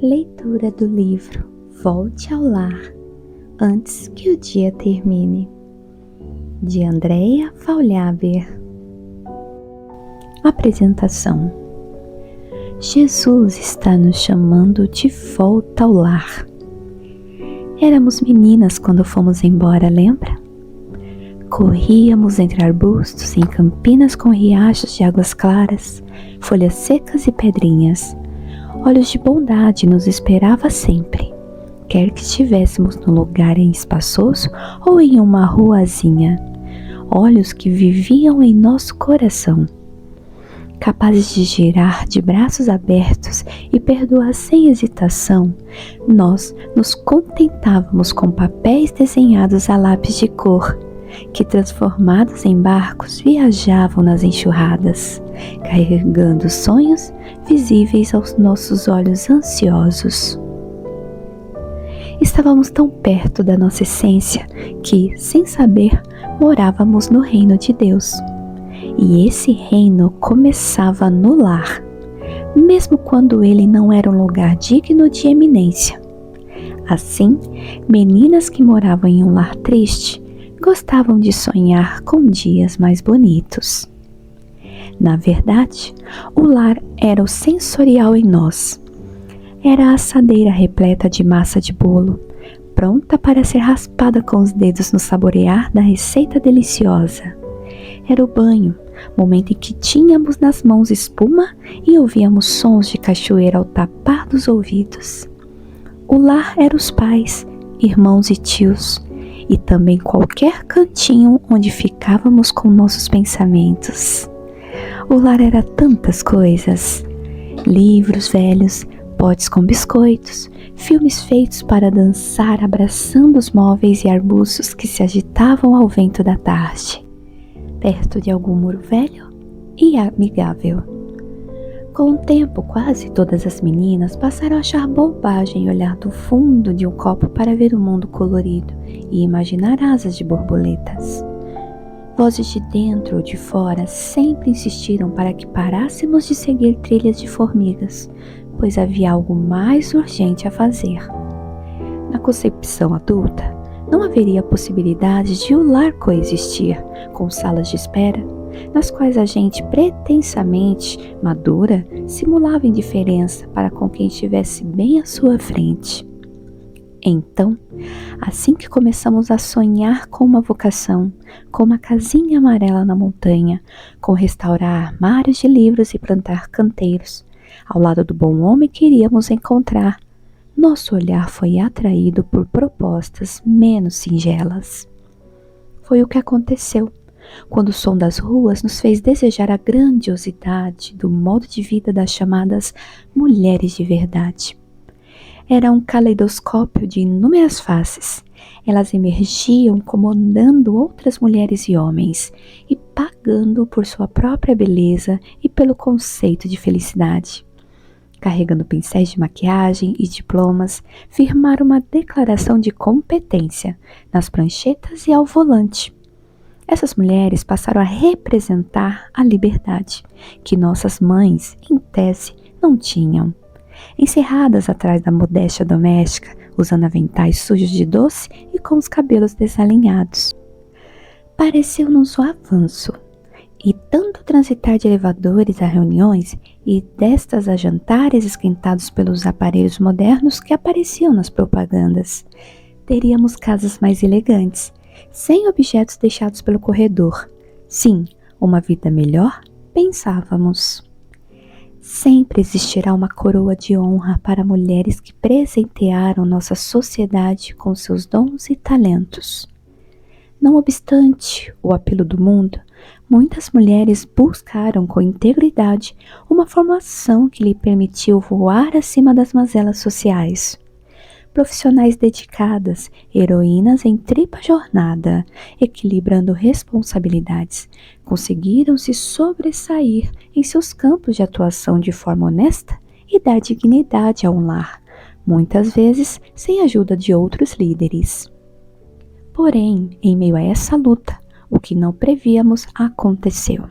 Leitura do livro Volte ao Lar antes que o dia termine, de Andrea Faulhaber. Apresentação: Jesus está nos chamando de volta ao lar. Éramos meninas quando fomos embora, lembra? Corríamos entre arbustos, em campinas com riachos de águas claras, folhas secas e pedrinhas. Olhos de bondade nos esperava sempre, quer que estivéssemos num lugar espaçoso ou em uma ruazinha. Olhos que viviam em nosso coração, capazes de girar de braços abertos e perdoar sem hesitação. Nós nos contentávamos com papéis desenhados a lápis de cor, que transformados em barcos viajavam nas enxurradas, carregando sonhos visíveis aos nossos olhos ansiosos. Estávamos tão perto da nossa essência que, sem saber, morávamos no reino de Deus. E esse reino começava no lar, mesmo quando ele não era um lugar digno de eminência. Assim, meninas que moravam em um lar triste gostavam de sonhar com dias mais bonitos. Na verdade, o lar era o sensorial em nós. Era a assadeira repleta de massa de bolo, pronta para ser raspada com os dedos no saborear da receita deliciosa. Era o banho, momento em que tínhamos nas mãos espuma e ouvíamos sons de cachoeira ao tapar dos ouvidos. O lar era os pais, irmãos e tios, e também qualquer cantinho onde ficávamos com nossos pensamentos. O lar era tantas coisas: livros velhos, potes com biscoitos, filmes feitos para dançar abraçando os móveis e arbustos que se agitavam ao vento da tarde, perto de algum muro velho e amigável. Com o tempo, quase todas as meninas passaram a achar bobagem olhar do fundo de um copo para ver o mundo colorido e imaginar asas de borboletas. Vozes de dentro ou de fora sempre insistiram para que parássemos de seguir trilhas de formigas, pois havia algo mais urgente a fazer. Na concepção adulta, não haveria possibilidade de o lar coexistir com salas de espera, nas quais a gente pretensamente madura simulava indiferença para com quem estivesse bem à sua frente. Então, assim que começamos a sonhar com uma vocação, com uma casinha amarela na montanha, com restaurar armários de livros e plantar canteiros, ao lado do bom homem que iríamos encontrar, nosso olhar foi atraído por propostas menos singelas. Foi o que aconteceu quando o som das ruas nos fez desejar a grandiosidade do modo de vida das chamadas mulheres de verdade. Era um caleidoscópio de inúmeras faces. Elas emergiam comandando outras mulheres e homens e pagando por sua própria beleza e pelo conceito de felicidade. Carregando pincéis de maquiagem e diplomas, firmaram uma declaração de competência nas pranchetas e ao volante. Essas mulheres passaram a representar a liberdade que nossas mães, em tese, não tinham. Encerradas atrás da modéstia doméstica, usando aventais sujos de doce e com os cabelos desalinhados. Pareceu-nos o avanço, e tanto transitar de elevadores a reuniões e destas a jantares esquentados pelos aparelhos modernos que apareciam nas propagandas. Teríamos casas mais elegantes, sem objetos deixados pelo corredor. Sim, uma vida melhor, pensávamos. Sempre existirá uma coroa de honra para mulheres que presentearam nossa sociedade com seus dons e talentos. Não obstante o apelo do mundo, muitas mulheres buscaram com integridade uma formação que lhe permitiu voar acima das mazelas sociais. Profissionais dedicadas, heroínas em tripla jornada, equilibrando responsabilidades, conseguiram se sobressair em seus campos de atuação de forma honesta e dar dignidade a um lar, muitas vezes sem a ajuda de outros líderes. Porém, em meio a essa luta, o que não prevíamos aconteceu.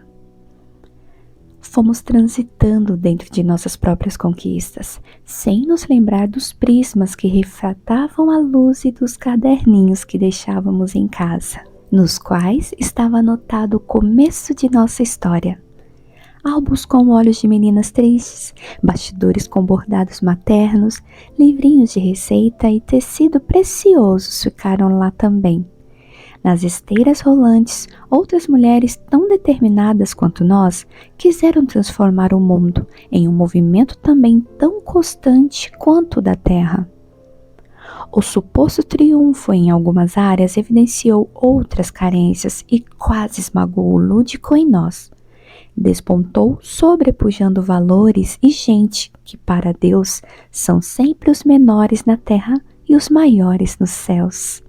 Fomos transitando dentro de nossas próprias conquistas, sem nos lembrar dos prismas que refratavam a luz e dos caderninhos que deixávamos em casa, nos quais estava anotado o começo de nossa história. Álbuns com olhos de meninas tristes, bastidores com bordados maternos, livrinhos de receita e tecido preciosos ficaram lá também. Nas esteiras rolantes, outras mulheres tão determinadas quanto nós quiseram transformar o mundo em um movimento também tão constante quanto o da Terra. O suposto triunfo em algumas áreas evidenciou outras carências e quase esmagou o lúdico em nós. Despontou sobrepujando valores e gente que para Deus são sempre os menores na terra e os maiores nos céus.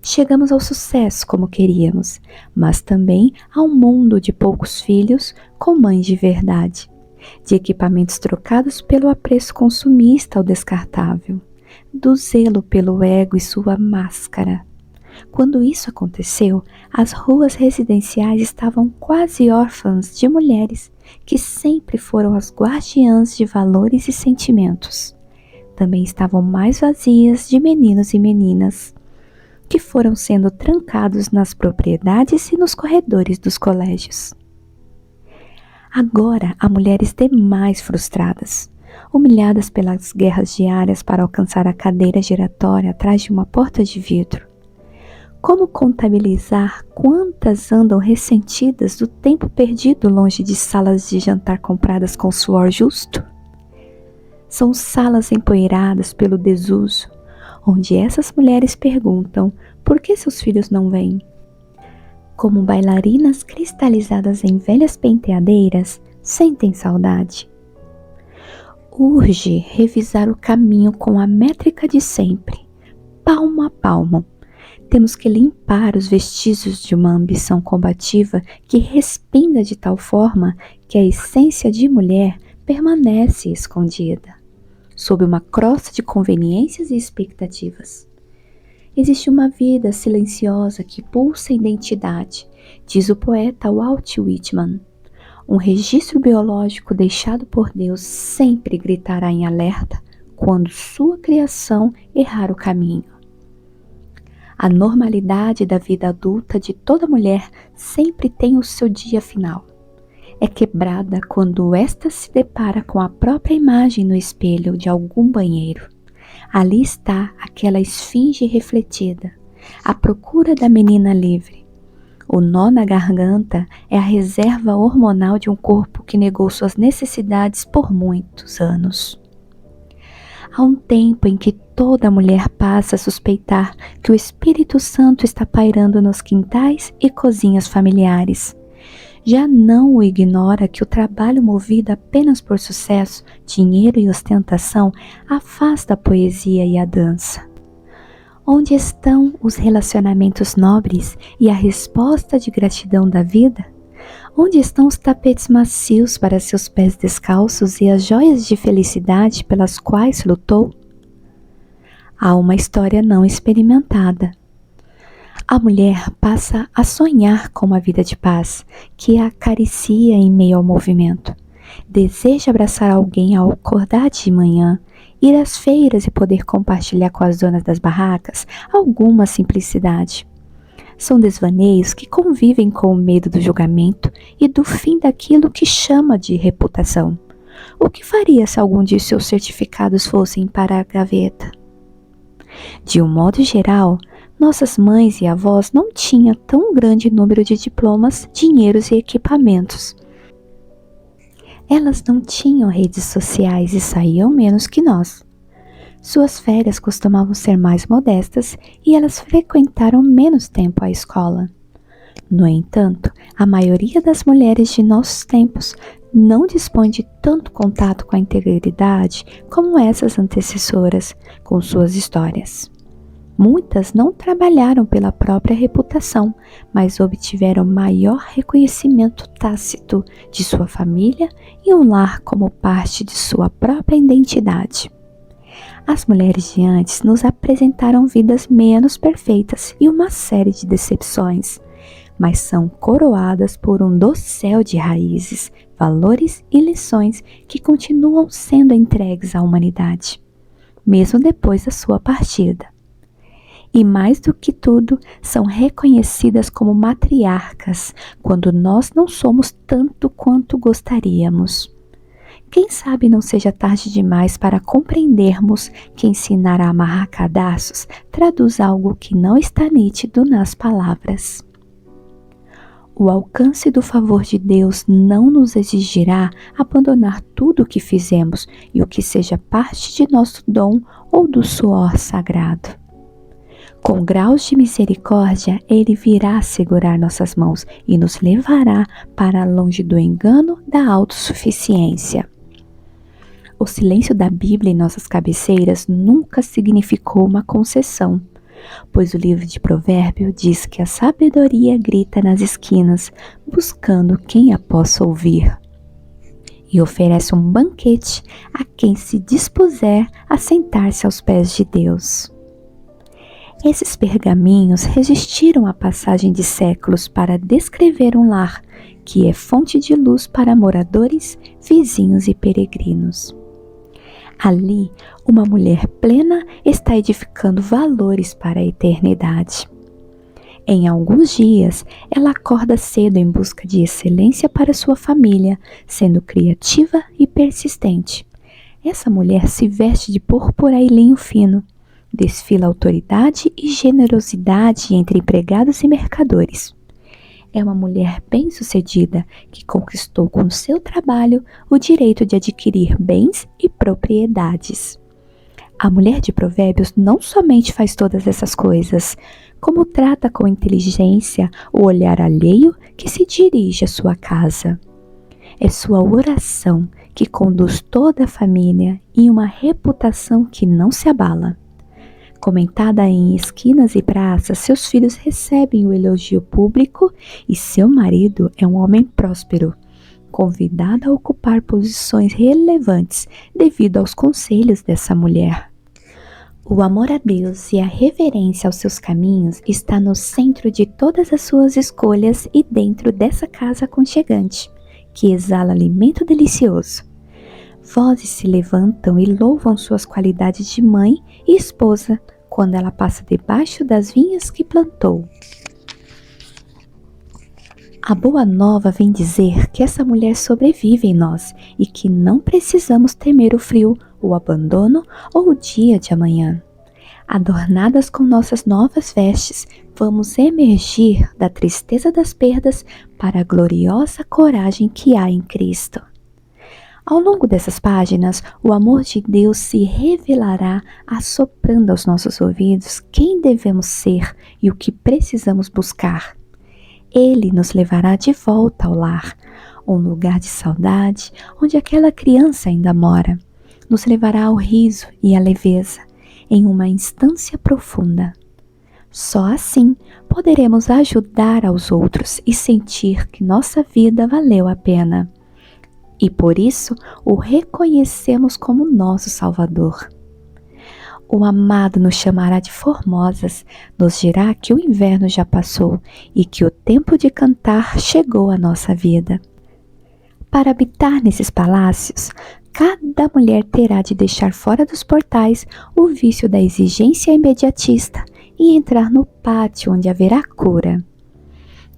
Chegamos ao sucesso como queríamos, mas também a um mundo de poucos filhos com mães de verdade, de equipamentos trocados pelo apreço consumista ao descartável, do zelo pelo ego e sua máscara. Quando isso aconteceu, as ruas residenciais estavam quase órfãs de mulheres que sempre foram as guardiãs de valores e sentimentos. Também estavam mais vazias de meninos e meninas, que foram sendo trancados nas propriedades e nos corredores dos colégios. Agora há mulheres demais frustradas, humilhadas pelas guerras diárias para alcançar a cadeira giratória atrás de uma porta de vidro. Como contabilizar quantas andam ressentidas do tempo perdido longe de salas de jantar compradas com suor justo? São salas empoeiradas pelo desuso, onde essas mulheres perguntam por que seus filhos não vêm. Como bailarinas cristalizadas em velhas penteadeiras, sentem saudade. Urge revisar o caminho com a métrica de sempre, palmo a palmo. Temos que limpar os vestígios de uma ambição combativa que respinga de tal forma que a essência de mulher permanece escondida, sob uma crosta de conveniências e expectativas. Existe uma vida silenciosa que pulsa identidade, diz o poeta Walt Whitman. Um registro biológico deixado por Deus sempre gritará em alerta quando sua criação errar o caminho. A normalidade da vida adulta de toda mulher sempre tem o seu dia final. É quebrada quando esta se depara com a própria imagem no espelho de algum banheiro. Ali está aquela esfinge refletida, à procura da menina livre. O nó na garganta é a reserva hormonal de um corpo que negou suas necessidades por muitos anos. Há um tempo em que toda mulher passa a suspeitar que o Espírito Santo está pairando nos quintais e cozinhas familiares. Já não o ignora que o trabalho movido apenas por sucesso, dinheiro e ostentação afasta a poesia e a dança. Onde estão os relacionamentos nobres e a resposta de gratidão da vida? Onde estão os tapetes macios para seus pés descalços e as joias de felicidade pelas quais lutou? Há uma história não experimentada. A mulher passa a sonhar com uma vida de paz, que a acaricia em meio ao movimento. Deseja abraçar alguém ao acordar de manhã, ir às feiras e poder compartilhar com as donas das barracas alguma simplicidade. São desvaneios que convivem com o medo do julgamento e do fim daquilo que chama de reputação. O que faria se algum de seus certificados fossem para a gaveta? De um modo geral, nossas mães e avós não tinham tão grande número de diplomas, dinheiros e equipamentos. Elas não tinham redes sociais e saíam menos que nós. Suas férias costumavam ser mais modestas e elas frequentaram menos tempo a escola. No entanto, a maioria das mulheres de nossos tempos não dispõe de tanto contato com a integridade como essas antecessoras com suas histórias. Muitas não trabalharam pela própria reputação, mas obtiveram maior reconhecimento tácito de sua família e um lar como parte de sua própria identidade. As mulheres de antes nos apresentaram vidas menos perfeitas e uma série de decepções, mas são coroadas por um dossel de raízes, valores e lições que continuam sendo entregues à humanidade, mesmo depois da sua partida. E mais do que tudo, são reconhecidas como matriarcas quando nós não somos tanto quanto gostaríamos. Quem sabe não seja tarde demais para compreendermos que ensinar a amarrar cadarços traduz algo que não está nítido nas palavras. O alcance do favor de Deus não nos exigirá abandonar tudo o que fizemos e o que seja parte de nosso dom ou do suor sagrado. Com graus de misericórdia, Ele virá segurar nossas mãos e nos levará para longe do engano da autossuficiência. O silêncio da Bíblia em nossas cabeceiras nunca significou uma concessão, pois o livro de Provérbios diz que a sabedoria grita nas esquinas, buscando quem a possa ouvir, e oferece um banquete a quem se dispuser a sentar-se aos pés de Deus. Esses pergaminhos resistiram à passagem de séculos para descrever um lar que é fonte de luz para moradores, vizinhos e peregrinos. Ali, uma mulher plena está edificando valores para a eternidade. Em alguns dias, ela acorda cedo em busca de excelência para sua família, sendo criativa e persistente. Essa mulher se veste de púrpura e linho fino, desfila autoridade e generosidade entre empregados e mercadores. É uma mulher bem-sucedida que conquistou com seu trabalho o direito de adquirir bens e propriedades. A mulher de Provérbios não somente faz todas essas coisas, como trata com inteligência o olhar alheio que se dirige à sua casa. É sua oração que conduz toda a família em uma reputação que não se abala. Comentada em esquinas e praças, seus filhos recebem o elogio público e seu marido é um homem próspero, convidado a ocupar posições relevantes devido aos conselhos dessa mulher. O amor a Deus e a reverência aos seus caminhos está no centro de todas as suas escolhas e dentro dessa casa aconchegante, que exala alimento delicioso. Vozes se levantam e louvam suas qualidades de mãe e esposa quando ela passa debaixo das vinhas que plantou. A boa nova vem dizer que essa mulher sobrevive em nós e que não precisamos temer o frio, o abandono ou o dia de amanhã. Adornadas com nossas novas vestes, vamos emergir da tristeza das perdas para a gloriosa coragem que há em Cristo. Ao longo dessas páginas, o amor de Deus se revelará assoprando aos nossos ouvidos quem devemos ser e o que precisamos buscar. Ele nos levará de volta ao lar, um lugar de saudade onde aquela criança ainda mora. Nos levará ao riso e à leveza, em uma instância profunda. Só assim poderemos ajudar aos outros e sentir que nossa vida valeu a pena. E por isso o reconhecemos como nosso Salvador. O amado nos chamará de formosas, nos dirá que o inverno já passou e que o tempo de cantar chegou à nossa vida. Para habitar nesses palácios, cada mulher terá de deixar fora dos portais o vício da exigência imediatista e entrar no pátio onde haverá cura.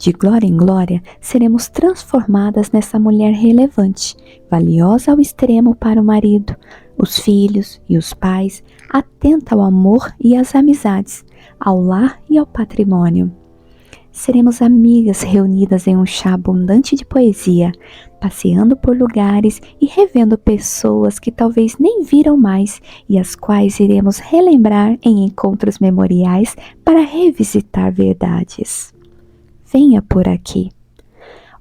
De glória em glória, seremos transformadas nessa mulher relevante, valiosa ao extremo para o marido, os filhos e os pais, atenta ao amor e às amizades, ao lar e ao patrimônio. Seremos amigas reunidas em um chá abundante de poesia, passeando por lugares e revendo pessoas que talvez nem viram mais e as quais iremos relembrar em encontros memoriais para revisitar verdades. Venha por aqui.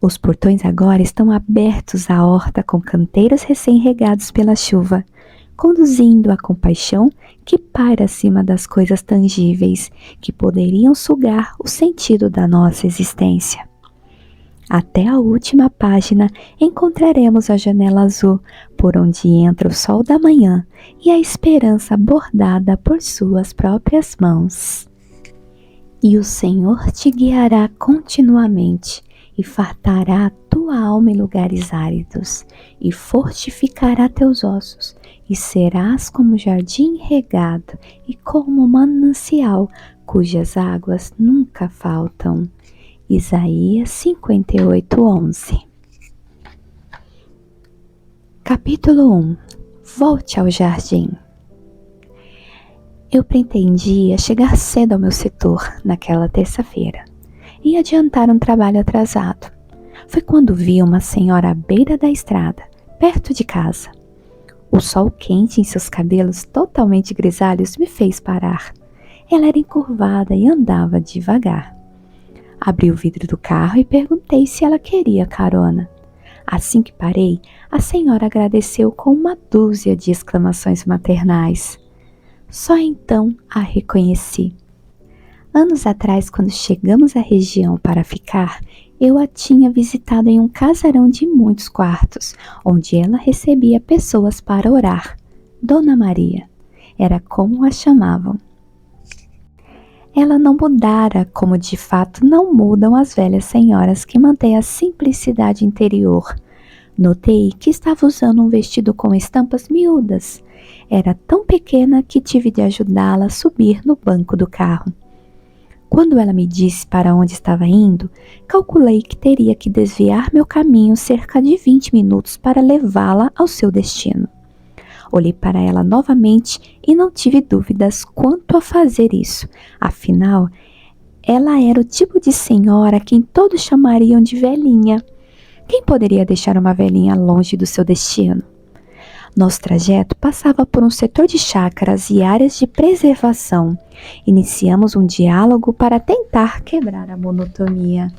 Os portões agora estão abertos à horta com canteiros recém-regados pela chuva, conduzindo a compaixão que paira acima das coisas tangíveis que poderiam sugar o sentido da nossa existência. Até a última página encontraremos a janela azul por onde entra o sol da manhã e a esperança bordada por suas próprias mãos. E o Senhor te guiará continuamente, e fartará a tua alma em lugares áridos, e fortificará teus ossos, e serás como jardim regado, e como manancial, cujas águas nunca faltam. Isaías 58:11. Capítulo 1. Volte ao jardim. Eu pretendia chegar cedo ao meu setor naquela terça-feira e adiantar um trabalho atrasado. Foi quando vi uma senhora à beira da estrada, perto de casa. O sol quente em seus cabelos totalmente grisalhos me fez parar. Ela era encurvada e andava devagar. Abri o vidro do carro e perguntei se ela queria carona. Assim que parei, a senhora agradeceu com uma dúzia de exclamações maternais. Só então a reconheci. Anos atrás, quando chegamos à região para ficar, eu a tinha visitado em um casarão de muitos quartos, onde ela recebia pessoas para orar. Dona Maria, era como a chamavam. Ela não mudara como de fato não mudam as velhas senhoras que mantêm a simplicidade interior. Notei que estava usando um vestido com estampas miúdas. Era tão pequena que tive de ajudá-la a subir no banco do carro. Quando ela me disse para onde estava indo, calculei que teria que desviar meu caminho cerca de 20 minutos para levá-la ao seu destino. Olhei para ela novamente e não tive dúvidas quanto a fazer isso. Afinal, ela era o tipo de senhora a quem todos chamariam de velhinha. Quem poderia deixar uma velhinha longe do seu destino? Nosso trajeto passava por um setor de chácaras e áreas de preservação. Iniciamos um diálogo para tentar quebrar a monotonia.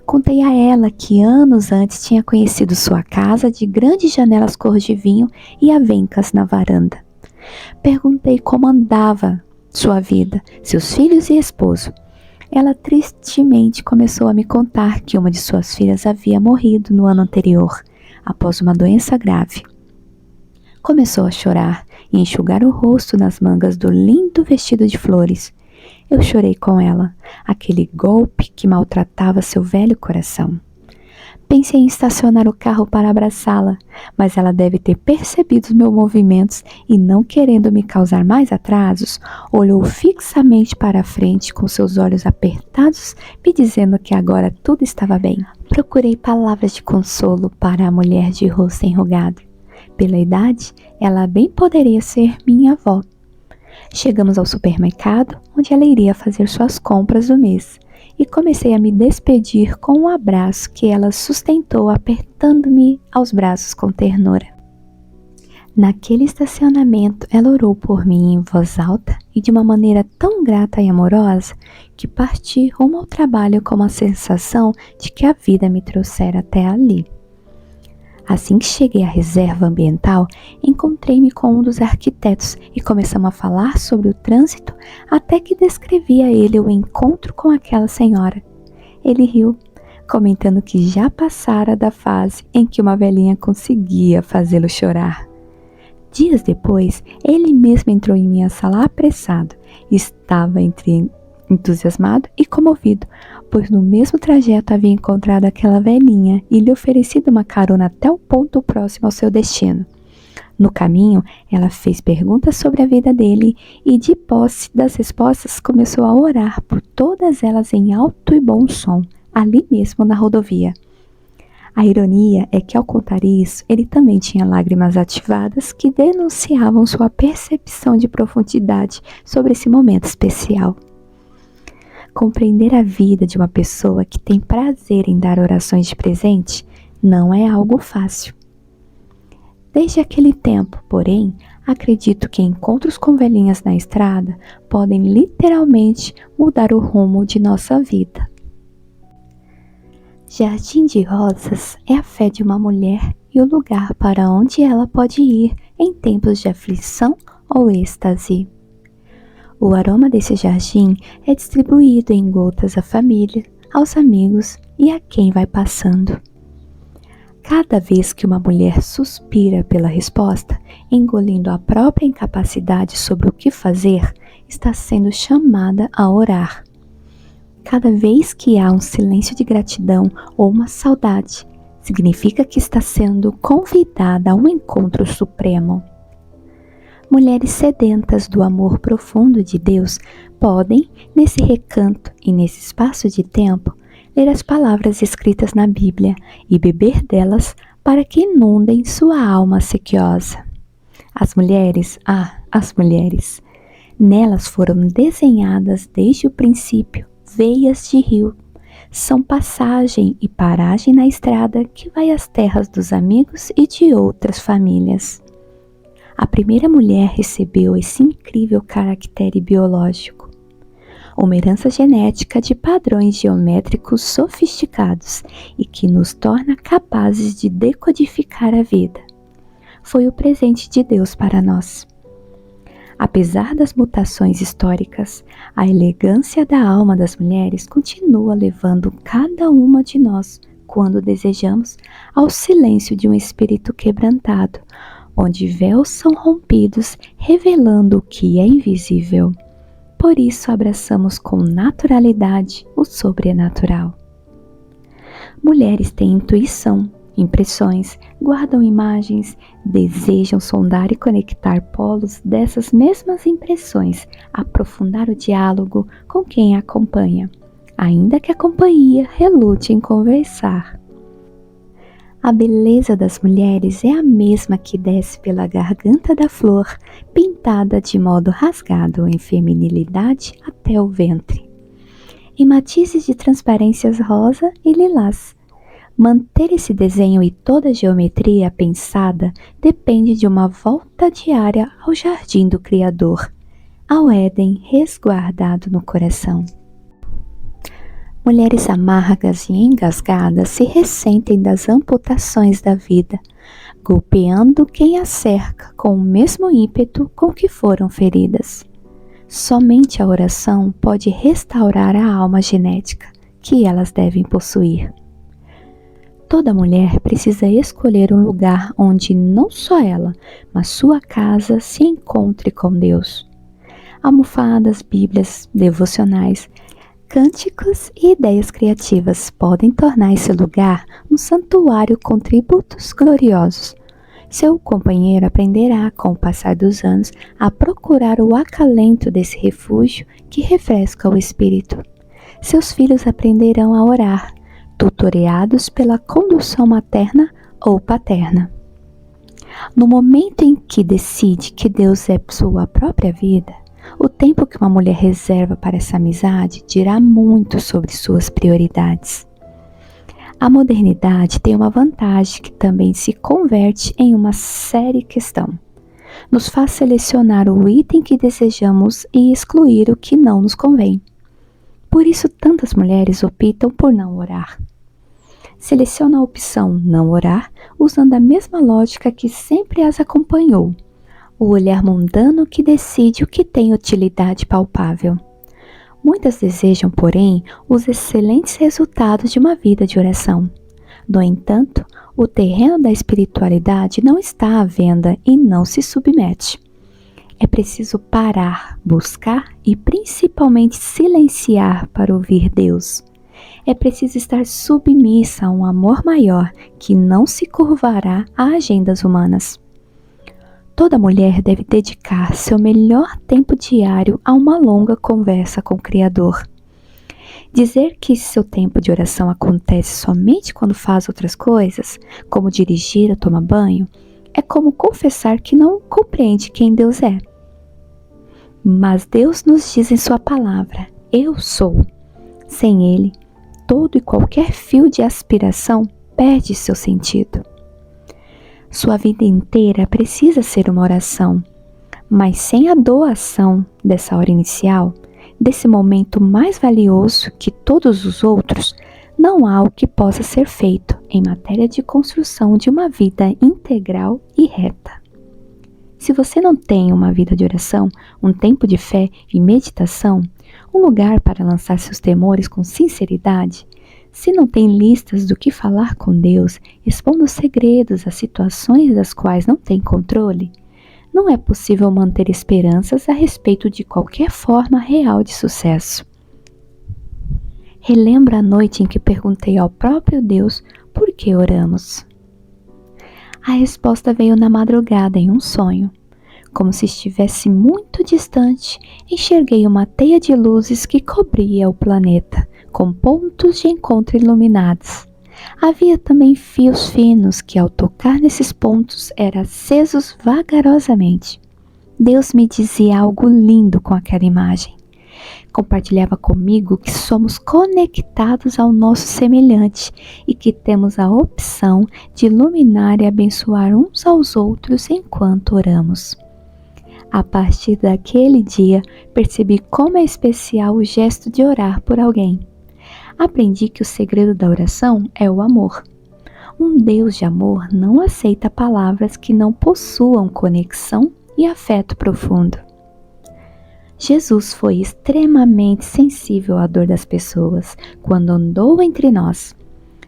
Contei a ela que anos antes tinha conhecido sua casa de grandes janelas cor de vinho e avencas na varanda. Perguntei como andava sua vida, seus filhos e esposo. Ela tristemente começou a me contar que uma de suas filhas havia morrido no ano anterior, após uma doença grave. Começou a chorar e enxugar o rosto nas mangas do lindo vestido de flores. Eu chorei com ela, aquele golpe que maltratava seu velho coração. Pensei em estacionar o carro para abraçá-la, mas ela deve ter percebido os meus movimentos e, não querendo me causar mais atrasos, olhou fixamente para a frente com seus olhos apertados, me dizendo que agora tudo estava bem. Procurei palavras de consolo para a mulher de rosto enrugado. Pela idade, ela bem poderia ser minha avó. Chegamos ao supermercado, onde ela iria fazer suas compras do mês, e comecei a me despedir com um abraço que ela sustentou, apertando-me aos braços com ternura. Naquele estacionamento, ela orou por mim em voz alta e de uma maneira tão grata e amorosa que parti rumo ao trabalho com a sensação de que a vida me trouxera até ali. Assim que cheguei à reserva ambiental, encontrei-me com um dos arquitetos e começamos a falar sobre o trânsito até que descrevi a ele o encontro com aquela senhora. Ele riu, comentando que já passara da fase em que uma velhinha conseguia fazê-lo chorar. Dias depois, ele mesmo entrou em minha sala apressado. Estava entusiasmado e comovido, pois no mesmo trajeto havia encontrado aquela velhinha e lhe oferecido uma carona até o ponto próximo ao seu destino. No caminho, ela fez perguntas sobre a vida dele e, de posse das respostas, começou a orar por todas elas em alto e bom som, ali mesmo na rodovia. A ironia é que, ao contar isso, ele também tinha lágrimas ativadas que denunciavam sua percepção de profundidade sobre esse momento especial. Compreender a vida de uma pessoa que tem prazer em dar orações de presente não é algo fácil. Desde aquele tempo, porém, acredito que encontros com velhinhas na estrada podem literalmente mudar o rumo de nossa vida. Jardim de Rosas é a fé de uma mulher e o lugar para onde ela pode ir em tempos de aflição ou êxtase. O aroma desse jardim é distribuído em gotas à família, aos amigos e a quem vai passando. Cada vez que uma mulher suspira pela resposta, engolindo a própria incapacidade sobre o que fazer, está sendo chamada a orar. Cada vez que há um silêncio de gratidão ou uma saudade, significa que está sendo convidada a um encontro supremo. Mulheres sedentas do amor profundo de Deus podem, nesse recanto e nesse espaço de tempo, ler as palavras escritas na Bíblia e beber delas para que inundem sua alma sequiosa. As mulheres, nelas foram desenhadas desde o princípio veias de rio. São passagem e paragem na estrada que vai às terras dos amigos e de outras famílias. A primeira mulher recebeu esse incrível caractere biológico, uma herança genética de padrões geométricos sofisticados e que nos torna capazes de decodificar a vida. Foi o presente de Deus para nós. Apesar das mutações históricas, a elegância da alma das mulheres continua levando cada uma de nós, quando desejamos, ao silêncio de um espírito quebrantado, onde véus são rompidos, revelando o que é invisível. Por isso abraçamos com naturalidade o sobrenatural. Mulheres têm intuição, impressões, guardam imagens, desejam sondar e conectar polos dessas mesmas impressões, aprofundar o diálogo com quem a acompanha, ainda que a companhia relute em conversar. A beleza das mulheres é a mesma que desce pela garganta da flor, pintada de modo rasgado em feminilidade até o ventre, em matizes de transparências rosa e lilás. Manter esse desenho e toda a geometria pensada depende de uma volta diária ao jardim do Criador, ao Éden resguardado no coração. Mulheres amargas e engasgadas se ressentem das amputações da vida, golpeando quem as cerca com o mesmo ímpeto com que foram feridas. Somente a oração pode restaurar a alma genética que elas devem possuir. Toda mulher precisa escolher um lugar onde não só ela, mas sua casa se encontre com Deus. Almofadas, bíblias, devocionais, cânticos e ideias criativas podem tornar esse lugar um santuário com tributos gloriosos. Seu companheiro aprenderá, com o passar dos anos, a procurar o acalento desse refúgio que refresca o espírito. Seus filhos aprenderão a orar, tutoreados pela condução materna ou paterna. No momento em que decide que Deus é sua própria vida, o tempo que uma mulher reserva para essa amizade dirá muito sobre suas prioridades. A modernidade tem uma vantagem que também se converte em uma séria questão. Nos faz selecionar o item que desejamos e excluir o que não nos convém. Por isso, tantas mulheres optam por não orar. Seleciona a opção não orar usando a mesma lógica que sempre as acompanhou. O olhar mundano que decide o que tem utilidade palpável. Muitas desejam, porém, os excelentes resultados de uma vida de oração. No entanto, o terreno da espiritualidade não está à venda e não se submete. É preciso parar, buscar e principalmente silenciar para ouvir Deus. É preciso estar submissa a um amor maior que não se curvará a agendas humanas. Toda mulher deve dedicar seu melhor tempo diário a uma longa conversa com o Criador. Dizer que seu tempo de oração acontece somente quando faz outras coisas, como dirigir ou tomar banho, é como confessar que não compreende quem Deus é. Mas Deus nos diz em sua palavra, eu sou. Sem Ele, todo e qualquer fio de aspiração perde seu sentido. Sua vida inteira precisa ser uma oração, mas sem a doação dessa hora inicial, desse momento mais valioso que todos os outros, não há o que possa ser feito em matéria de construção de uma vida integral e reta. Se você não tem uma vida de oração, um tempo de fé e meditação, um lugar para lançar seus temores com sinceridade, se não tem listas do que falar com Deus, expondo segredos a situações das quais não tem controle, não é possível manter esperanças a respeito de qualquer forma real de sucesso. Relembro a noite em que perguntei ao próprio Deus por que oramos. A resposta veio na madrugada em um sonho. Como se estivesse muito distante, enxerguei uma teia de luzes que cobria o planeta, com pontos de encontro iluminados. Havia também fios finos que, ao tocar nesses pontos, eram acesos vagarosamente. Deus me dizia algo lindo com aquela imagem. Compartilhava comigo que somos conectados ao nosso semelhante e que temos a opção de iluminar e abençoar uns aos outros enquanto oramos. A partir daquele dia, percebi como é especial o gesto de orar por alguém. Aprendi que o segredo da oração é o amor. Um Deus de amor não aceita palavras que não possuam conexão e afeto profundo. Jesus foi extremamente sensível à dor das pessoas quando andou entre nós.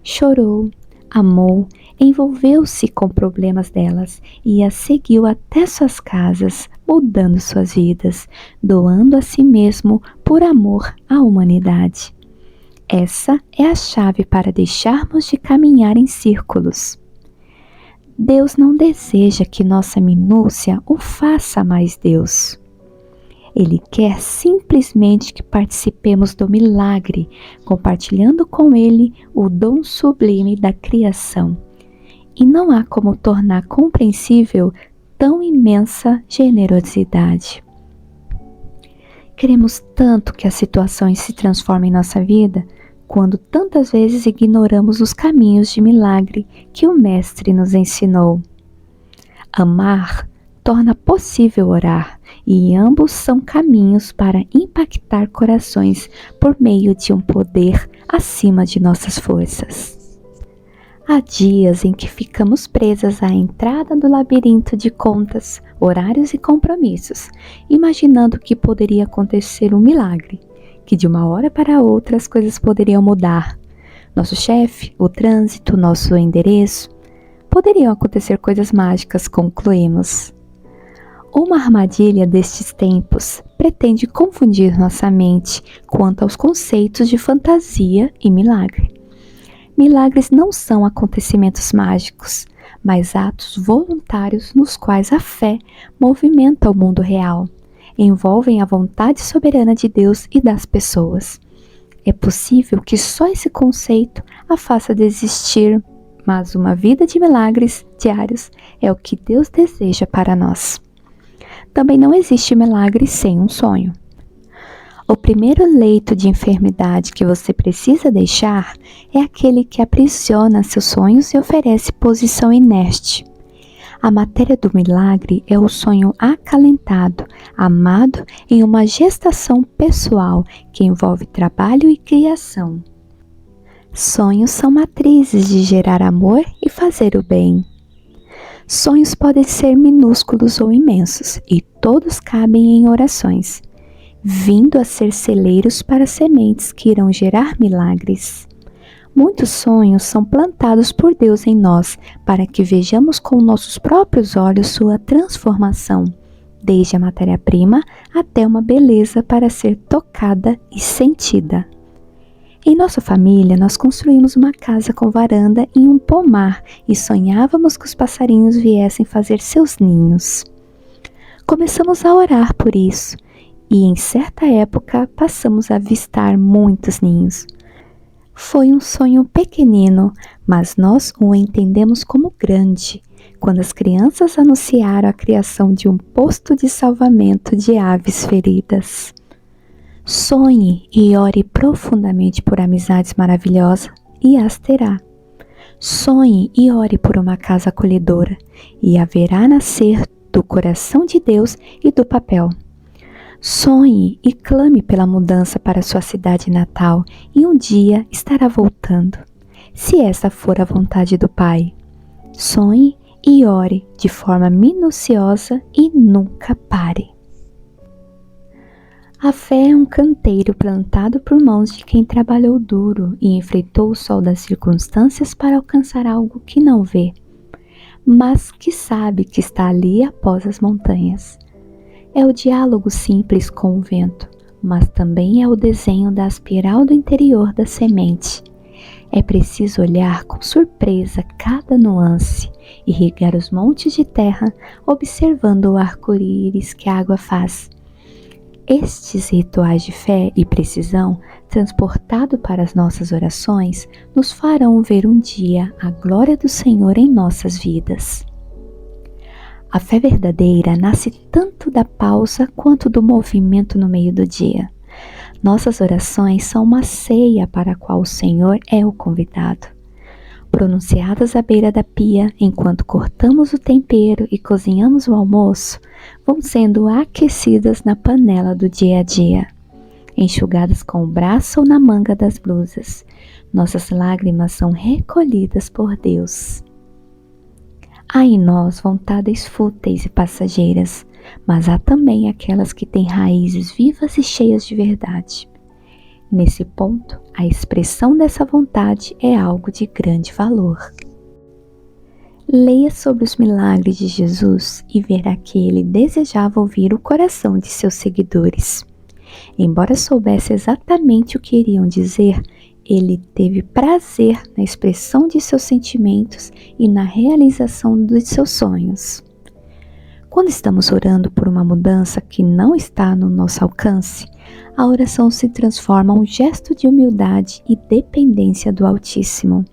Chorou, amou, envolveu-se com problemas delas e as seguiu até suas casas, mudando suas vidas, doando a si mesmo por amor à humanidade. Essa é a chave para deixarmos de caminhar em círculos. Deus não deseja que nossa minúcia o faça mais Deus. Ele quer simplesmente que participemos do milagre, compartilhando com Ele o dom sublime da criação. E não há como tornar compreensível tão imensa generosidade. Queremos tanto que as situações se transformem em nossa vida, quando tantas vezes ignoramos os caminhos de milagre que o Mestre nos ensinou. Amar torna possível orar, e ambos são caminhos para impactar corações por meio de um poder acima de nossas forças. Há dias em que ficamos presas à entrada do labirinto de contas, horários e compromissos, imaginando que poderia acontecer um milagre, que de uma hora para outra as coisas poderiam mudar. Nosso chefe, o trânsito, nosso endereço. Poderiam acontecer coisas mágicas, concluímos. Uma armadilha destes tempos pretende confundir nossa mente quanto aos conceitos de fantasia e milagre. Milagres não são acontecimentos mágicos, mas atos voluntários nos quais a fé movimenta o mundo real, envolvem a vontade soberana de Deus e das pessoas. É possível que só esse conceito a faça desistir, mas uma vida de milagres diários é o que Deus deseja para nós. Também não existe milagre sem um sonho. O primeiro leito de enfermidade que você precisa deixar é aquele que aprisiona seus sonhos e oferece posição inerte. A matéria do milagre é o sonho acalentado, amado em uma gestação pessoal que envolve trabalho e criação. Sonhos são matrizes de gerar amor e fazer o bem. Sonhos podem ser minúsculos ou imensos, e todos cabem em orações, vindo a ser celeiros para sementes que irão gerar milagres. Muitos sonhos são plantados por Deus em nós, para que vejamos com nossos próprios olhos sua transformação, desde a matéria-prima até uma beleza para ser tocada e sentida. Em nossa família, nós construímos uma casa com varanda e um pomar e sonhávamos que os passarinhos viessem fazer seus ninhos. Começamos a orar por isso e, em certa época, passamos a avistar muitos ninhos. Foi um sonho pequenino, mas nós o entendemos como grande, quando as crianças anunciaram a criação de um posto de salvamento de aves feridas. Sonhe e ore profundamente por amizades maravilhosas e as terá. Sonhe e ore por uma casa acolhedora e haverá nascer do coração de Deus e do papel. Sonhe e clame pela mudança para sua cidade natal e um dia estará voltando, se essa for a vontade do Pai. Sonhe e ore de forma minuciosa e nunca pare. A fé é um canteiro plantado por mãos de quem trabalhou duro e enfrentou o sol das circunstâncias para alcançar algo que não vê, mas que sabe que está ali após as montanhas. É o diálogo simples com o vento, mas também é o desenho da espiral do interior da semente. É preciso olhar com surpresa cada nuance e regar os montes de terra, observando o arco-íris que a água faz. Estes rituais de fé e precisão, transportados para as nossas orações, nos farão ver um dia a glória do Senhor em nossas vidas. A fé verdadeira nasce tanto da pausa quanto do movimento no meio do dia. Nossas orações são uma ceia para a qual o Senhor é o convidado. Pronunciadas à beira da pia, enquanto cortamos o tempero e cozinhamos o almoço, vão sendo aquecidas na panela do dia a dia. Enxugadas com o braço ou na manga das blusas, nossas lágrimas são recolhidas por Deus. Há em nós vontades fúteis e passageiras, mas há também aquelas que têm raízes vivas e cheias de verdade. Nesse ponto, a expressão dessa vontade é algo de grande valor. Leia sobre os milagres de Jesus e verá que ele desejava ouvir o coração de seus seguidores. Embora soubesse exatamente o que iriam dizer, ele teve prazer na expressão de seus sentimentos e na realização dos seus sonhos. Quando estamos orando por uma mudança que não está no nosso alcance, a oração se transforma em um gesto de humildade e dependência do Altíssimo.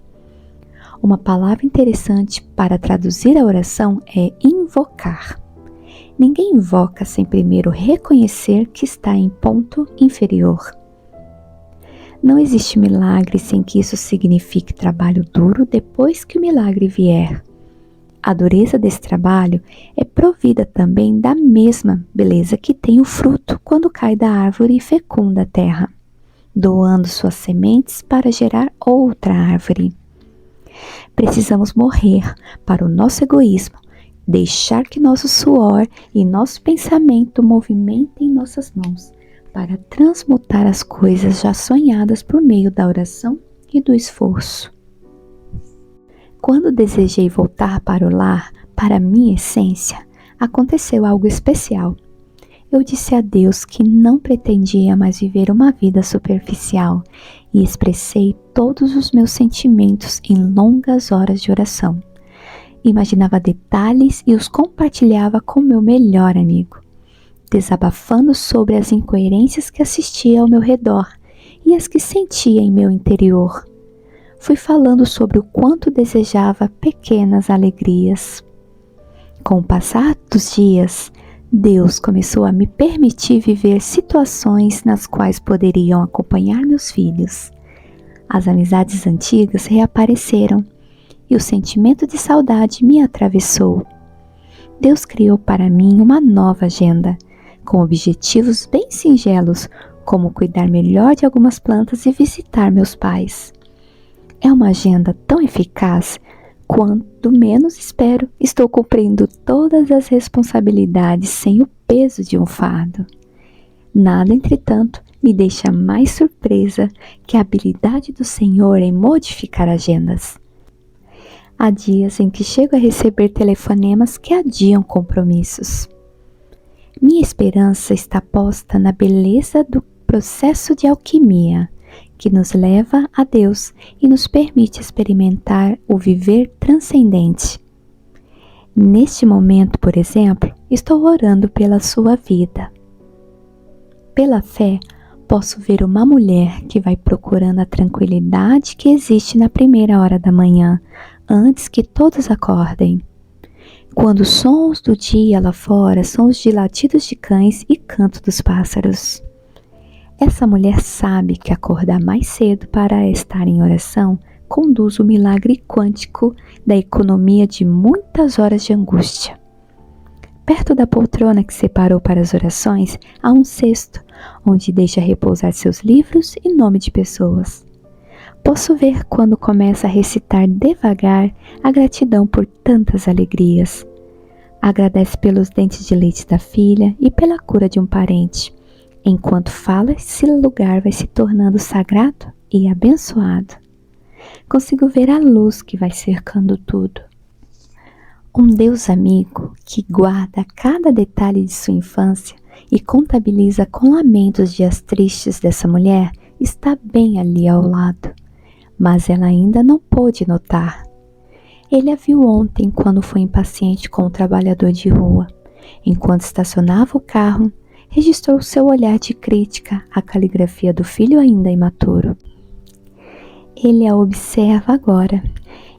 Uma palavra interessante para traduzir a oração é invocar. Ninguém invoca sem primeiro reconhecer que está em ponto inferior. Não existe milagre sem que isso signifique trabalho duro depois que o milagre vier. A dureza desse trabalho é provida também da mesma beleza que tem o fruto quando cai da árvore e fecunda a terra, doando suas sementes para gerar outra árvore. Precisamos morrer para o nosso egoísmo, deixar que nosso suor e nosso pensamento movimentem nossas mãos para transmutar as coisas já sonhadas por meio da oração e do esforço. Quando desejei voltar para o lar, para a minha essência, aconteceu algo especial. Eu disse a Deus que não pretendia mais viver uma vida superficial e expressei todos os meus sentimentos em longas horas de oração. Imaginava detalhes e os compartilhava com meu melhor amigo, desabafando sobre as incoerências que assistia ao meu redor e as que sentia em meu interior. Fui falando sobre o quanto desejava pequenas alegrias. Com o passar dos dias, Deus começou a me permitir viver situações nas quais poderiam acompanhar meus filhos. As amizades antigas reapareceram e o sentimento de saudade me atravessou. Deus criou para mim uma nova agenda, com objetivos bem singelos, como cuidar melhor de algumas plantas e visitar meus pais. É uma agenda tão eficaz quanto menos espero, estou cumprindo todas as responsabilidades sem o peso de um fardo. Nada, entretanto, me deixa mais surpresa que a habilidade do Senhor em modificar agendas. Há dias em que chego a receber telefonemas que adiam compromissos. Minha esperança está posta na beleza do processo de alquimia, que nos leva a Deus e nos permite experimentar o viver transcendente. Neste momento, por exemplo, estou orando pela sua vida. Pela fé, posso ver uma mulher que vai procurando a tranquilidade que existe na primeira hora da manhã, antes que todos acordem. Quando os sons do dia lá fora são os de latidos de cães e canto dos pássaros. Essa mulher sabe que acordar mais cedo para estar em oração conduz o milagre quântico da economia de muitas horas de angústia. Perto da poltrona que separou para as orações, há um cesto, onde deixa repousar seus livros e nome de pessoas. Posso ver quando começa a recitar devagar a gratidão por tantas alegrias. Agradece pelos dentes de leite da filha e pela cura de um parente. Enquanto fala, esse lugar vai se tornando sagrado e abençoado. Consigo ver a luz que vai cercando tudo. Um Deus amigo que guarda cada detalhe de sua infância e contabiliza com lamentos os dias tristes dessa mulher, está bem ali ao lado, mas ela ainda não pôde notar. Ele a viu ontem quando foi impaciente com o trabalhador de rua. Enquanto estacionava o carro, registrou seu olhar de crítica à caligrafia do filho ainda imaturo. Ele a observa agora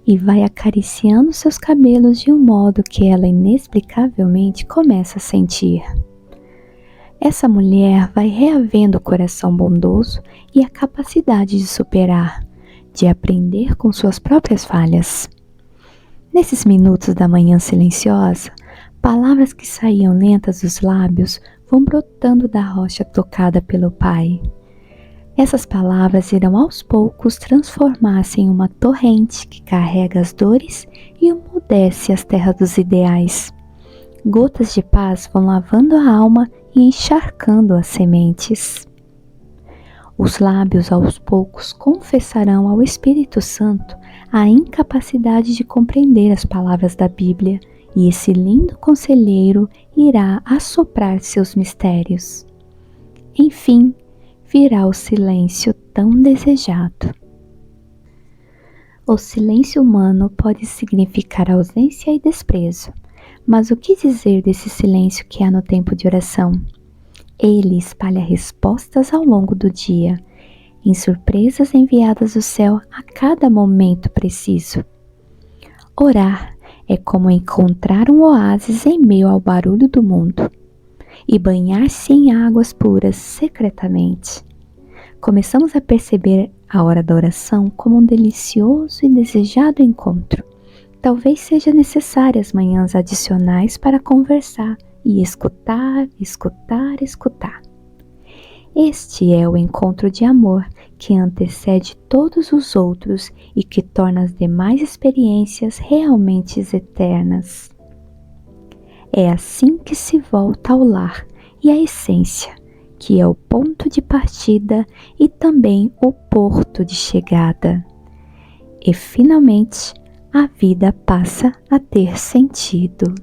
e vai acariciando seus cabelos de um modo que ela inexplicavelmente começa a sentir. Essa mulher vai reavendo o coração bondoso e a capacidade de superar, de aprender com suas próprias falhas. Nesses minutos da manhã silenciosa, palavras que saíam lentas dos lábios vão brotando da rocha tocada pelo Pai. Essas palavras irão aos poucos transformar-se em uma torrente que carrega as dores e umedece as terras dos ideais. Gotas de paz vão lavando a alma e encharcando as sementes. Os lábios aos poucos confessarão ao Espírito Santo a incapacidade de compreender as palavras da Bíblia, e esse lindo conselheiro irá assoprar seus mistérios. Enfim, virá o silêncio tão desejado. O silêncio humano pode significar ausência e desprezo, mas o que dizer desse silêncio que há no tempo de oração? Ele espalha respostas ao longo do dia, em surpresas enviadas do céu a cada momento preciso. Orar é como encontrar um oásis em meio ao barulho do mundo e banhar-se em águas puras secretamente. Começamos a perceber a hora da oração como um delicioso e desejado encontro. Talvez seja necessárias manhãs adicionais para conversar e escutar. Este é o encontro de amor que antecede todos os outros e que torna as demais experiências realmente eternas. É assim que se volta ao lar e à essência, que é o ponto de partida e também o porto de chegada. E finalmente, a vida passa a ter sentido.